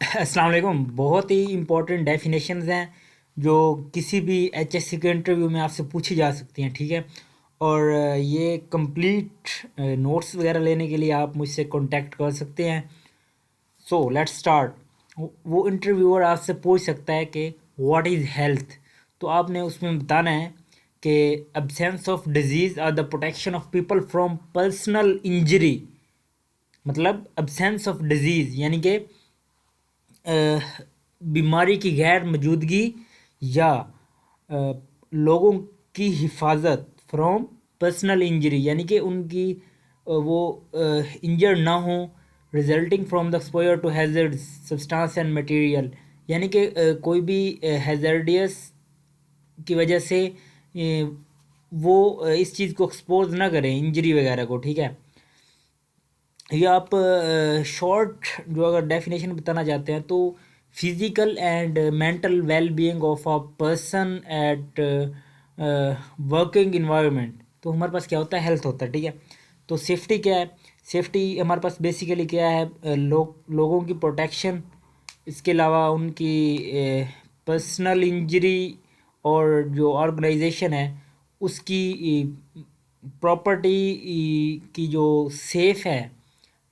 अस्सलाम वालेकुम। बहुत ही इम्पोर्टेंट डेफिनेशंस हैं जो किसी भी एचएससी के इंटरव्यू में आपसे पूछी जा सकती हैं, ठीक है। और ये कंप्लीट नोट्स वगैरह लेने के लिए आप मुझसे कांटेक्ट कर सकते हैं। So let's start. वो इंटरव्यूअर आपसे पूछ सकता है कि व्हाट इज़ हेल्थ। तो आपने उसमें बताना है कि absence of disease or the protection of people from personal injury. मतलब एब्सेंस ऑफ डिजीज़ यानी कि अ, बीमारी की गैर मौजूदगी या लोगों की हिफाजत फ्रॉम पर्सनल इंजरी, यानी कि उनकी वो इंजर ना हो resulting from the exposure to hazard substance and material. यानी कि कोई भी हैजर्डियस की वजह से वो इस चीज़ को एक्सपोज ना करें, इंजरी वगैरह को, ठीक है। ये आप शॉर्ट जो अगर डेफिनेशन बताना चाहते हैं तो physical and mental well being of a person at working environment. तो हमारे पास क्या होता है, हेल्थ होता है, ठीक है। तो सेफ्टी क्या है, सेफ्टी हमारे पास बेसिकली क्या है, लोगों की प्रोटेक्शन, इसके अलावा उनकी पर्सनल इंजरी, और जो ऑर्गेनाइजेशन है उसकी प्रॉपर्टी की जो सेफ है,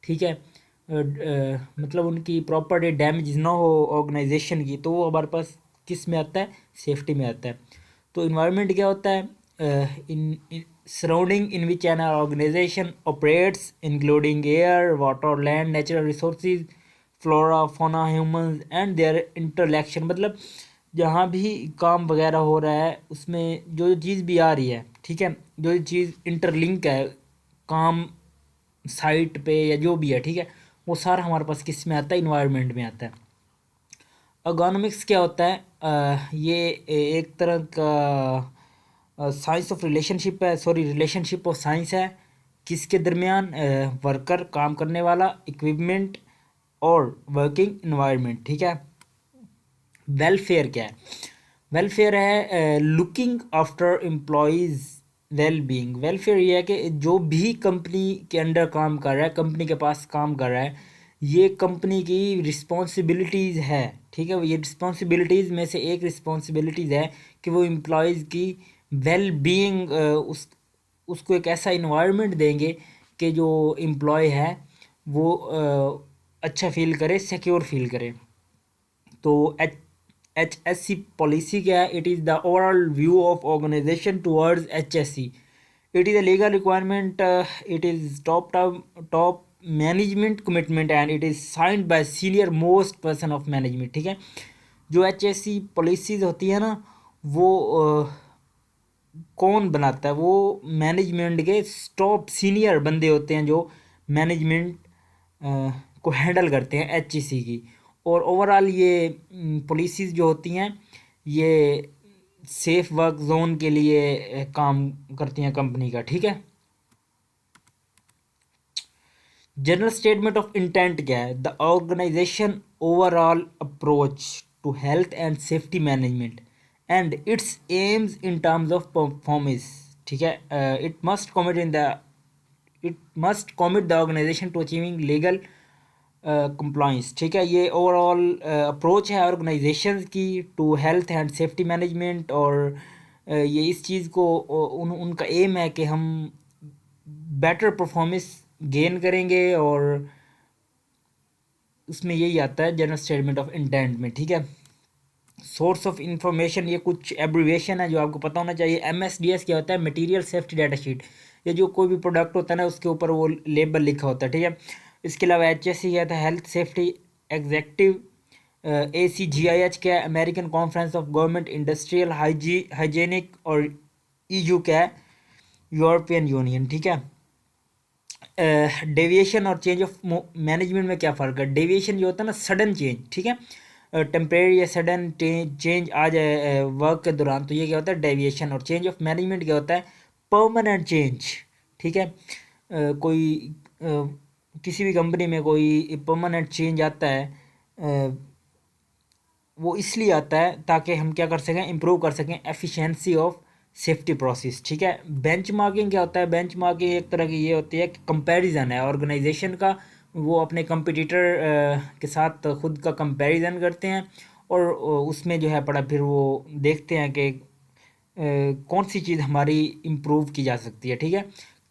ठीक है। मतलब उनकी प्रॉपर्टी डैमेज ना हो ऑर्गेनाइजेशन की, तो वो हमारे पास किस में आता है, सेफ्टी में आता है। तो इन्वायरमेंट क्या होता है, in surrounding in which an organisation operates including air water land natural resources flora fauna humans and their interaction. मतलब जहाँ भी काम वगैरह हो रहा है उसमें जो जो चीज़ भी आ रही है, ठीक है, जो जो चीज़ इंटरलिंक है काम साइट पे या जो भी है, ठीक है, वो सारा हमारे पास किस में आता है, इन्वायरमेंट में आता है। अर्गोनॉमिक्स क्या होता है, ये एक तरह का साइंस ऑफ रिलेशनशिप है, सॉरी रिलेशनशिप ऑफ साइंस है, किसके दरमियान, वर्कर काम करने वाला, इक्विपमेंट और वर्किंग इन्वायरमेंट, ठीक है। वेलफेयर क्या है, वेलफेयर है looking after employees well being. Welfare ये है कि जो भी कंपनी के अंडर काम कर रहा है, कंपनी के पास काम कर रहा है, ये कंपनी की रिस्पॉन्सिबिलिटीज़ है, ठीक है। ये रिस्पॉन्सिबिलिटीज़ में से एक रिस्पॉन्सिबिलिटीज़ है कि वो एम्प्लॉयज़ की वेल बीइंग, उसको एक ऐसा इन्वायरमेंट देंगे कि जो एम्प्लॉय है वो अच्छा फील करे, सिक्योर फील करे। तो एच एस सी पॉलिसी क्या है, it is the overall view of organization towards H S C. It is a legal requirement, it is top management commitment and it is signed by senior most person of management, ठीक है। जो H S सी policies होती है ना, वो कौन बनाता है, वो मैनेजमेंट के टॉप सीनियर बंदे होते हैं जो मैनेजमेंट को हैंडल करते हैं एचईसी की। और ओवरऑल ये पॉलिसीज़ जो होती हैं ये सेफ वर्क जोन के लिए काम करती हैं कंपनी का, ठीक है। जनरल स्टेटमेंट ऑफ इंटेंट क्या है, the organization overall approach to health and safety management and its aims in terms of performance, ठीक है। It must commit the organization to achieving legal compliance, ठीक है। ये ओवरऑल अप्रोच है organization की to health and safety management. और ये इस चीज़ को उनका एम है कि हम बेटर परफॉर्मेंस गेन करेंगे, और उसमें यही आता है जनरल स्टेटमेंट ऑफ इंटेंट में, ठीक है। सोर्स ऑफ इंफॉर्मेशन, ये कुछ एब्रीविएशन है जो आपको पता होना चाहिए। एमएसडीएस क्या होता है, मटेरियल सेफ्टी डाटा शीट। ये जो कोई भी प्रोडक्ट होता है ना उसके ऊपर वो लेबल लिखा होता है, ठीक है। इसके अलावा एचएससी क्या था, हेल्थ सेफ्टी एग्जेक्टिव। एसीजीआईएच क्या है, American conference of government industrial hygienic. और ईयू क्या है, यूरोपियन यूनियन, ठीक है। डेविएशन और चेंज ऑफ मैनेजमेंट में क्या फ़र्क है, डेविएशन जो होता है ना सडन चेंज, ठीक है, टेम्परेरी या सडन चेंज आ जाए वर्क के दौरान, तो ये क्या होता है डेविएशन। और चेंज ऑफ मैनेजमेंट क्या होता है, परमानेंट चेंज, ठीक है। कोई किसी भी कंपनी में कोई परमानेंट चेंज आता है, वो इसलिए आता है ताकि हम क्या कर सकें, इम्प्रूव कर सकें एफिशिएंसी ऑफ सेफ्टी प्रोसेस, ठीक है। बेंचमार्किंग क्या होता है, बेंचमार्किंग एक तरह की ये होती है कि कंपैरिजन है ऑर्गेनाइजेशन का वो अपने कंपटीटर के साथ खुद का कंपैरिजन करते हैं और उसमें जो है पड़ा फिर वो देखते हैं कि कौन सी चीज़ हमारी इम्प्रूव की जा सकती है, ठीक है।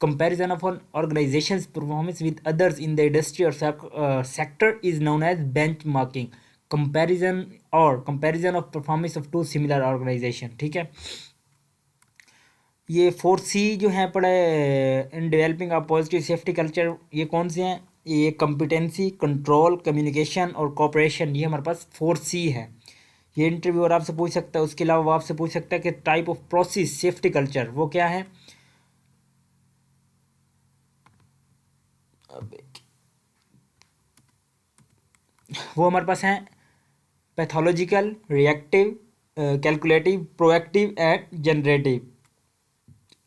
Comparison of on organisation performance with others in the industry और sector is known as benchmarking. Comparison of performance of two similar organisation, ठीक है। ये 4C जो है पड़े in developing a positive safety culture, ये कौन से हैं? ये कॉम्पिटेंसी, कंट्रोल, कम्युनिकेशन और कोऑपरेशन, ये हमारे पास 4C है। ये इंटरव्यू और आपसे पूछ सकता है। उसके अलावा वो आपसे पूछ सकता है कि type of process safety culture वो क्या है। वो हमारे पास है pathological, reactive, calculative, proactive and generative.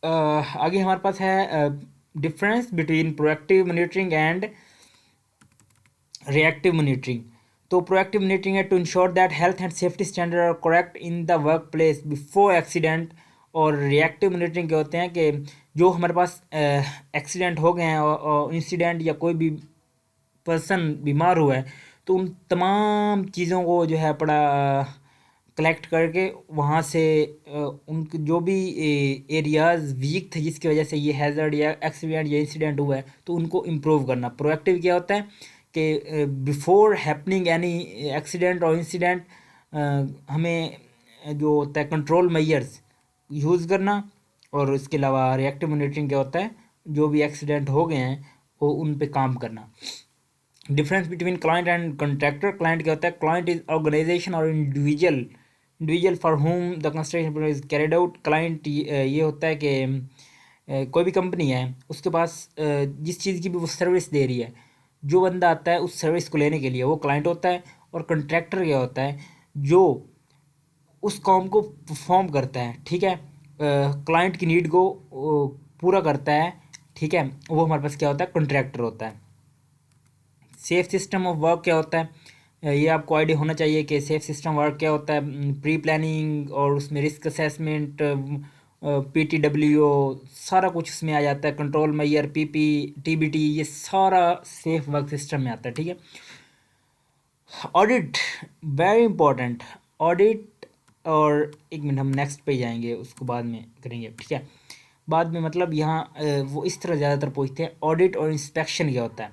आगे हमारे पास है difference between proactive monitoring and reactive monitoring. तो प्रोएक्टिव मॉनिटरिंग है to ensure that health and safety standard are correct in the work place before accident. और रिएक्टिव मॉनिटरिंग क्या होते हैं कि जो हमारे पास एक्सीडेंट हो गए हैं और इंसिडेंट या कोई भी पर्सन बीमार हुआ है तो उन तमाम चीज़ों को जो है पड़ा कलेक्ट करके वहाँ से उनके जो भी एरियाज़ वीक थे जिसकी वजह से ये हैज़र्ड या एक्सीडेंट या इंसिडेंट हुआ है तो उनको इम्प्रूव करना। प्रोएक्टिव क्या होता है कि बिफोर हैपनिंग एनी एक्सीडेंट और इंसिडेंट हमें जो होता है कंट्रोल मेजर्स यूज़ करना। और इसके अलावा रिएक्टिव मॉनिटरिंग क्या होता है, जो भी एक्सीडेंट हो गए हैं वो उन पे काम करना। Difference between client and contractor. Client क्या होता है? क्लाइंट इज ऑर्गेनाइजेशन और individual for home the construction is carried out. Client ये होता है कि कोई भी कंपनी है उसके पास जिस चीज़ की भी वो सर्विस दे रही है, जो बंदा आता है उस सर्विस को लेने के लिए वो क्लाइंट होता है। और कॉन्ट्रैक्टर क्या होता है? जो उस काम को परफॉर्म करता है, ठीक है, क्लाइंट की नीड को पूरा करता है, ठीक है, वो हमारे पास क्या होता है? कॉन्ट्रैक्टर होता है। सेफ सिस्टम ऑफ वर्क क्या होता है? ये आपको आइडिया होना चाहिए कि सेफ सिस्टम वर्क क्या होता है। प्री प्लानिंग और उसमें रिस्क असेसमेंट, PTWO, सारा कुछ उसमें आ जाता है। कंट्रोल मेजर, PP, TBT, ये सारा सेफ वर्क सिस्टम में आता है, ठीक है। Audit very important. ऑडिट, और एक मिनट हम नेक्स्ट पे जाएंगे, उसको बाद में करेंगे, ठीक है। बाद में मतलब यहाँ वो इस तरह ज़्यादातर पूछते हैं। ऑडिट और इंस्पेक्शन क्या होता है?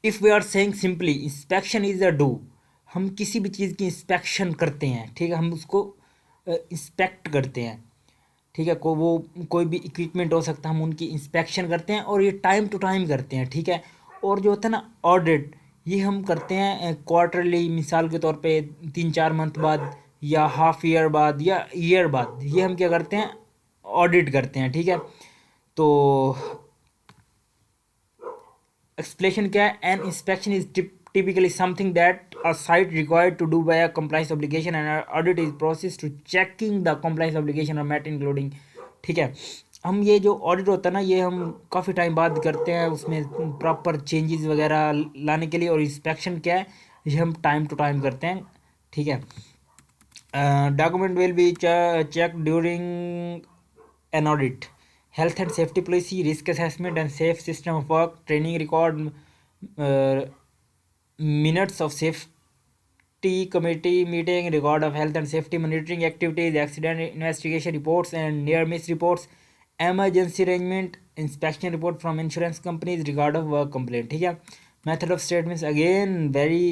If we are saying simply inspection is a do, हम किसी भी चीज़ की इंस्पेक्शन करते हैं, ठीक है, हम उसको इंस्पेक्ट करते हैं, ठीक है। वो कोई भी इक्विपमेंट हो सकता है, हम उनकी इंस्पेक्शन करते हैं और ये टाइम टू टाइम करते हैं, ठीक है। और जो होता है ना ऑडिट, ये हम करते हैं क्वार्टरली, मिसाल के तौर पे 3-4 मंथ बाद या हाफ ईयर बाद या ईयर बाद, ये हम क्या करते हैं? ऑडिट करते हैं, ठीक है। तो एक्सप्लेनेशन क्या है? An inspection is typically something that a site required to do by a compliance obligation and an audit is process to checking the compliance obligation are met including, ठीक है। हम ये जो ऑडिट होता है ना, ये हम काफ़ी टाइम बाद करते हैं, उसमें प्रॉपर चेंजेस वगैरह लाने के लिए। और इंस्पेक्शन क्या है? ये हम टाइम टू टाइम करते हैं, ठीक है। Document will be check during an audit. Health and safety policy, risk assessment and safe system of work, training record, uh, minutes of safety committee meeting, record of health and safety monitoring activities, accident investigation reports and near miss reports, emergency arrangement, inspection report from insurance companies, record of work complaint, ठीक है। Method of statements again very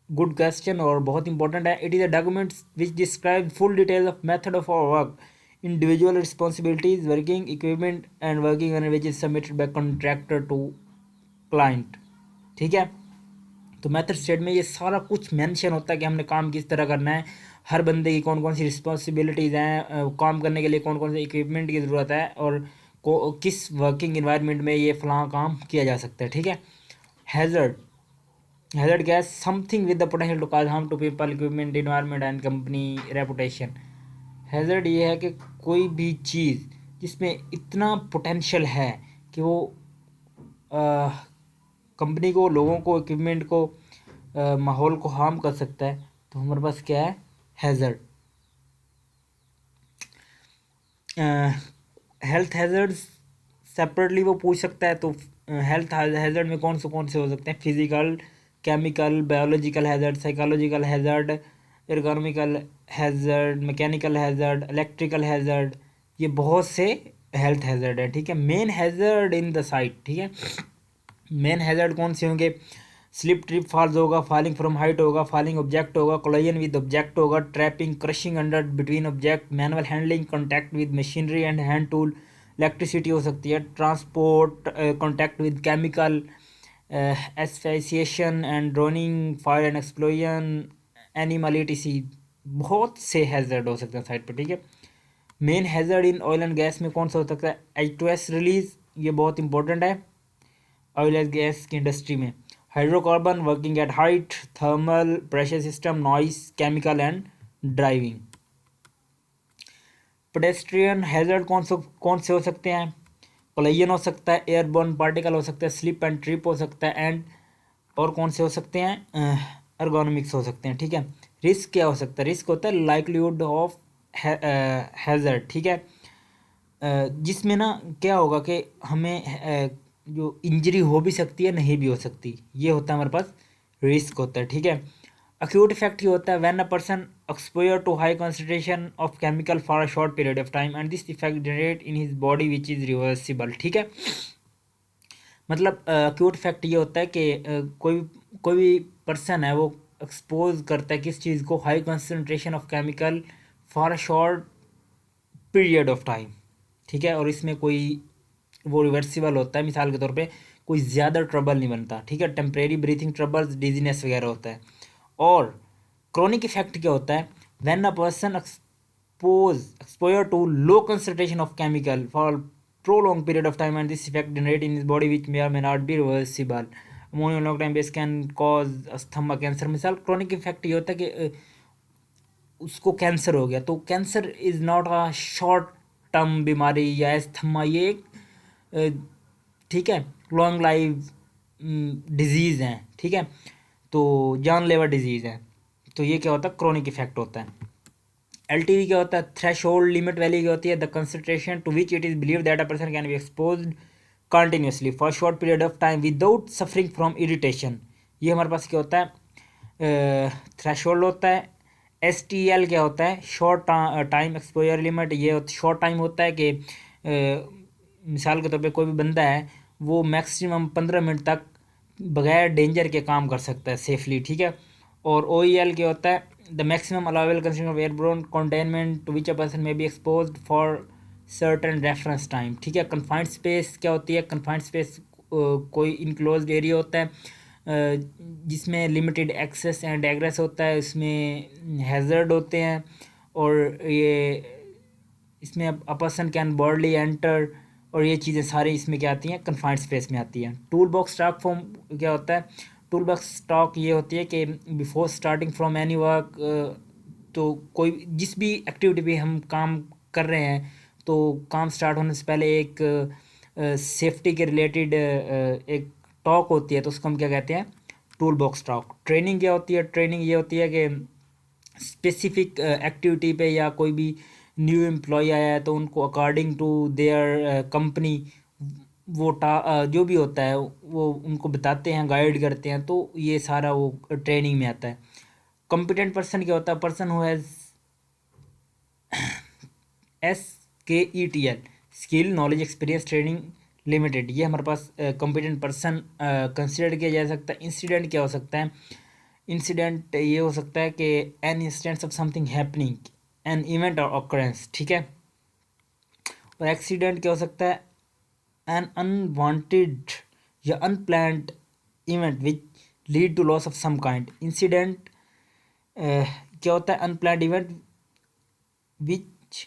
good question और बहुत important है। It is a document which describe full details of method of our work, individual responsibilities, working equipment and working on which is submitted by contractor to client, ठीक है। तो method state में ये सारा कुछ मेंशन होता है कि हमने काम किस तरह करना है, हर बंदे की कौन कौन सी रिस्पॉन्सिबिलिटीज़ हैं, काम करने के लिए कौन कौन से इक्विपमेंट की ज़रूरत है और किस वर्किंग इन्वायरमेंट में ये फलां काम किया जा सकता है, ठीक है। हैज़र्ड, हैज़र्ड क्या है? Something with the potential to cause harm to people, equipment, environment and company reputation. Hazard ये है कि कोई भी चीज़ जिसमें इतना पोटेंशियल है कि वो कंपनी को, लोगों को, इक्विपमेंट को, माहौल को हार्म कर सकता है, तो हमारे पास क्या है? हैज़र्ड। हेल्थ हैज़र्ड्स सेपरेटली वो पूछ सकता है, तो हेल्थ हैज़र्ड में कौन से हो सकते हैं? Physical, chemical, biological hazard, psychological hazard, ergonomical hazard, mechanical hazard, electrical hazard, ये बहुत से हेल्थ हैज़र्ड है, ठीक है। Main hazard in the site, ठीक है। मेन हैज़र्ड कौन से होंगे? स्लिप, ट्रिप, फॉल्स होगा, फॉलिंग फ्रॉम हाइट होगा, फॉलिंग ऑब्जेक्ट होगा, कोलिजन विद ऑब्जेक्ट होगा, trapping, crushing under between object, manual handling, contact with machinery and hand tool, electricity हो सकती है, transport, contact with chemical, asphyxiation and drowning, fire and explosion, animal ETC, बहुत से hazard हो सकते हैं साइड पर, ठीक है। Main hazard in oil and gas में कौन सा हो सकता है? H2S रिलीज, ये बहुत इंपॉर्टेंट है ऑयल एंड गैस की इंडस्ट्री में। Hydrocarbon, working at height, thermal, pressure system, noise, chemical and driving. Pedestrian hazard कौन से हो सकते हैं? कोलिजन हो सकता है, एयरबोर्न पार्टिकल हो सकता है, स्लिप एंड ट्रिप हो सकता है, एंड और कौन से हो सकते हैं? एर्गोनॉमिक्स हो सकते हैं, ठीक है। रिस्क क्या हो सकता है? रिस्क होता है लाइक्लीहुड ऑफ हैज़र्ड, ठीक है। जिसमें ना क्या होगा कि हमें जो इंजरी हो भी सकती है, नहीं भी हो सकती, ये होता है हमारे पास रिस्क होता है, ठीक है। अक्यूट इफेक्ट ये होता है when a person exposure to high concentration of chemical for a short period of time and this effect generate in his body which is reversible, ठीक है। मतलब अक्यूट इफेक्ट ये होता है कि कोई भी पर्सन है वो एक्सपोज करता है किस चीज़ को? High concentration of chemical for a short period of time, ठीक है। और इसमें कोई वो रिवर्सिबल होता है, मिसाल के तौर पे कोई ज़्यादा ट्रबल नहीं बनता, ठीक है। टेम्परेरी ब्रीथिंग ट्रबल्स, डिजीनेस वगैरह होता है। और क्रोनिक इफेक्ट क्या होता है? When a person exposure to low concentration of chemical for prolonged period of time and this effect generate in his body which may or may not be reversible. Ammonia long time base can cause asthma, cancer। मिसाल chronic effect ये होता है कि उसको cancer हो गया, तो cancer is not a short term बीमारी या अस्थमा, ये एक ठीक है लॉन्ग लाइफ डिजीज़ हैं, ठीक है। तो जानलेवा डिजीज़ है, तो ये क्या होता है? क्रोनिक इफेक्ट होता है। LTV क्या होता है? थ्रेश होल्ड लिमिट वैल्यू क्या होती है? The concentration to which it is believe that a person can be expose continuously for short period of time without suffering from irritation. ये हमारे पास क्या होता है? थ्रेश होल्ड होता है। STL क्या होता है? Short time exposure limit. ये शॉर्ट टाइम होता है कि मिसाल के तौर पे कोई भी बंदा है वो मैक्सिमम 15 मिनट तक बगैर डेंजर के काम कर सकता है सेफली, ठीक है। और OEL क्या होता है? The maximum allowable concentration of airborne containment to which a person may be exposed for certain reference time, ठीक है। कन्फाइंड स्पेस क्या होती है? कन्फाइंड स्पेस कोई इनक्लोज्ड एरिया होता है जिसमें लिमिटेड एक्सेस एंड एग्रेस होता है, इसमें हैज़र्ड होते हैं, और ये इसमें अ पर्सन कैन बॉर्डली एंटर, और ये चीज़ें सारी इसमें क्या आती हैं? कन्फाइंड स्पेस में आती हैं। टूल बॉक्स स्टॉक फॉर्म क्या होता है? टूल बॉक्स स्टॉक ये होती है कि before starting from any work, तो कोई जिस भी एक्टिविटी पे हम काम कर रहे हैं, तो काम स्टार्ट होने से पहले एक सेफ्टी के रिलेटेड एक टॉक होती है, तो उसको हम क्या कहते हैं? Tool box talk. ट्रेनिंग क्या होती है? ट्रेनिंग ये होती है कि स्पेसिफिक एक्टिविटी पे या कोई भी न्यू एम्प्लॉय आया है तो उनको अकॉर्डिंग टू देयर कंपनी वो जो भी होता है वो उनको बताते हैं, गाइड करते हैं, तो ये सारा वो ट्रेनिंग में आता है। कॉम्पिटेंट पर्सन क्या होता है? Person who has SKETL skill, knowledge, experience, training limited, ये हमारे पास कॉम्पिटेंट पर्सन कंसिडर किया जा सकता है। इंसिडेंट क्या हो सकता है? इंसिडेंट ये हो सकता है कि an instance of something happening, an event or occurrence, ठीक है। और एक्सीडेंट क्या हो सकता है? एन अनवांटेड या unplanned event which lead to loss of some kind. Incident क्या होता है? Unplanned event which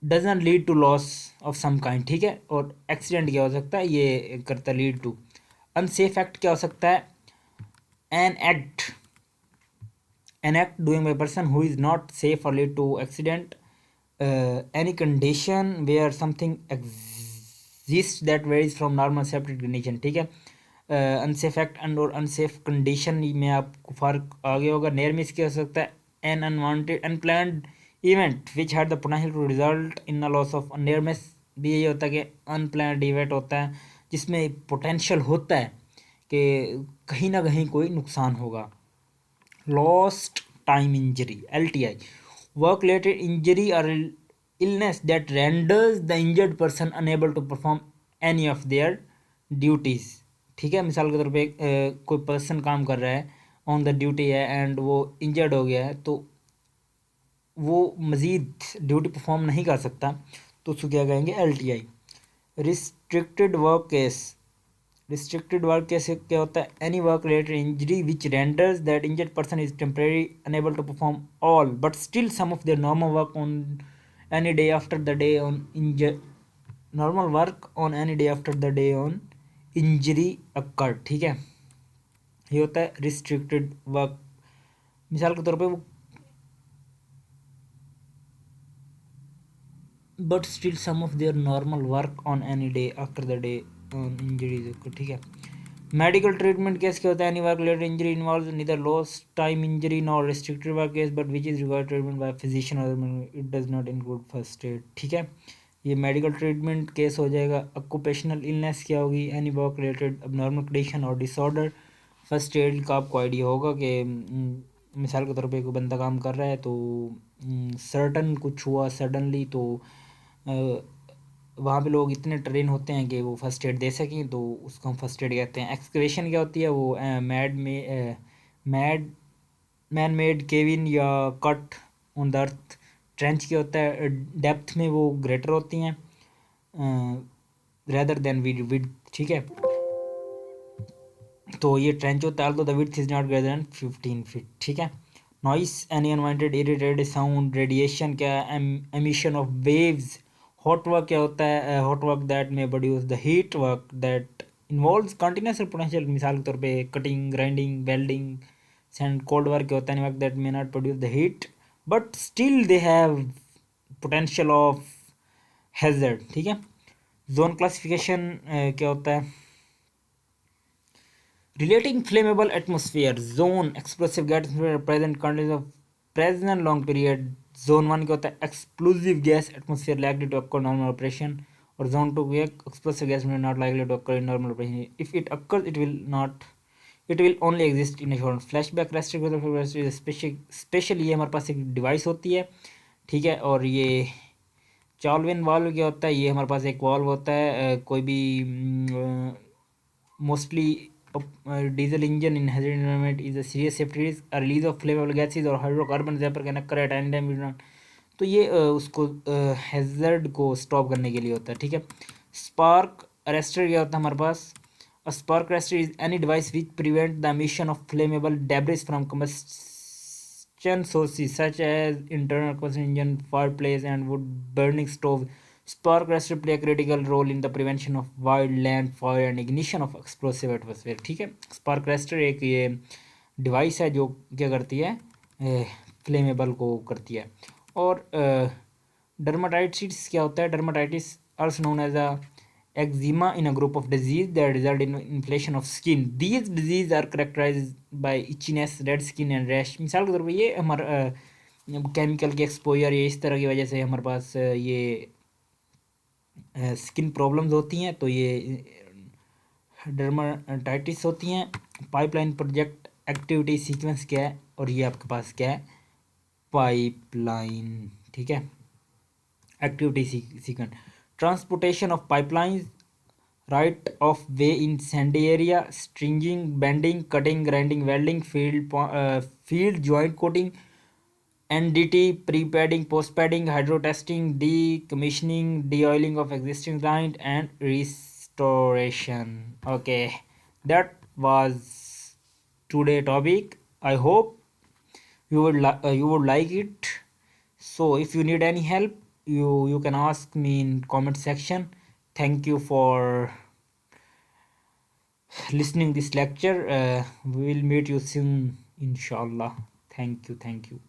doesn't lead to loss of some kind, ठीक है। और एक्सीडेंट क्या हो सकता है? ये करता है लीड टू। अनसेफ एक्ट क्या हो सकता है? An act doing by a person who is not safe or lead to accident. Any condition where something exists that varies from normal accepted condition, ठीक है। अनसेफ एक्ट एंड और unsafe condition में आपको फ़र्क आ गया होगा। नियर मिस क्या हो सकता है? An unwanted unplanned event which had the potential to result in a loss of. Near miss भी यही होता है कि अनप्लान्ड इवेंट होता है जिसमें पोटेंशियल होता है कि कहीं ना कहीं कोई नुकसान होगा। Lost time injury LTI, work related injury or illness that renders the injured person unable to perform any of their duties। ठीक है, मिसाल के तौर पे कोई पर्सन काम कर रहा है, ऑन द ड्यूटी है एंड वो इंजर्ड हो गया है, तो वो मज़ीद ड्यूटी परफॉर्म नहीं कर सकता, तो उसको क्या कहेंगे LTI। Restricted work case, restricted work कैसे क्या होता है, any work related injury which renders that injured person is temporary unable to perform all but still some of their normal work on any day after the day on injury, normal work on any day after the day on injury occur. ठीक है, ये होता है restricted work. मिसाल के तौर पे वो but still some of their normal work on any day after the day on injuries. ठीक है, मेडिकल ट्रीटमेंट केस क्या होता है, any work related injury involves neither lost time injury nor restricted work case but which is required treatment by physician और it does not include first aid. ठीक है, ये medical treatment case हो जाएगा। Occupational illness क्या होगी, any work related abnormal condition और disorder. First aid का आपको आइडिया होगा कि मिसाल के तौर पे कोई बंदा काम कर रहा है तो सर्टन कुछ हुआ सडनली, तो वहाँ पे लोग इतने ट्रेन होते हैं कि वो फर्स्ट एड दे सकें, तो उसको हम फर्स्ट एड कहते हैं। एक्सकवेशन क्या होती है, वो मैड मैन मेड केविन या cut on the earth. Trench क्या होता है, डेप्थ में वो ग्रेटर होती हैं रेदर देन विड। ठीक है, तो ये ट्रेंच होता है, although the width is not greater than 15 feet। ठीक है, noise any unwanted irritated sound, radiation क्या है, emission of waves. Hot work क्या होता है, हॉट वर्क दैट में produce the heat work that involves continuous potential, मिसाल के तौर पे cutting, grinding, welding. And cold work क्या होता है, work that may not produce the heat but still they have potential of hazard. ठीक है, जोन क्लासिफिकेशन क्या होता है, relating flammable atmosphere zone, explosive gas present conditions of present long period। zone 1 क्या होता है, explosive gas atmosphere likely to occur normal operation, और zone 2 क्या है, explosive gas not likely to occur in normal operation, if it occurs it will not, it will only exist in a short flashback restrict special. ये हमारे पास एक device होती है, ठीक है, और ये चार्लविन वाल्व क्या होता है, ये हमारे पास एक वाल्व होता है, कोई भी mostly diesel engine in hazard environment is a serious safety risk, release of flammable gases और hydrocarbon vapour can occur at any time. तो ये उसको हैजर्ड को स्टॉप करने के लिए होता है। ठीक है, स्पार्क अरेस्टर क्या होता है हमारे पास, a spark arrester is any device which prevent the emission of flammable debris from combustion sources such as internal combustion engine, fireplace and wood burning stove। Spark arrestor play a critical role in the prevention of wildland fire and ignition of explosive atmosphere। ठीक है, spark arrester एक ये device है जो क्या करती है, flammable को करती है। और डर्माटाइटिस क्या होता है, dermatitis also known as a eczema in a group of disease that result in inflammation of skin। These diseases are characterized by itchiness, red skin and rash। मिसाल के तौर पर ये हमारा केमिकल के एक्सपोजर या इस तरह की वजह से हमारे पास ये स्किन प्रॉब्लम्स होती हैं, तो ये डर्माटाइटिस होती हैं। पाइपलाइन प्रोजेक्ट एक्टिविटी सीक्वेंस क्या है, और ये आपके पास क्या है, पाइपलाइन। ठीक है, activity sequence, transportation of pipelines, right of way in Sandy area, stringing, bending, cutting, grinding, welding, field joint coating, NDT, pre-padding, post-padding, hydro-testing, decommissioning, de-oiling of existing line and restoration। Okay, that was today topic। I hope you would like it। So if you need any help, you can ask me in comment section। Thank you for listening this lecture। We will meet you soon inshallah। Thank you, thank you।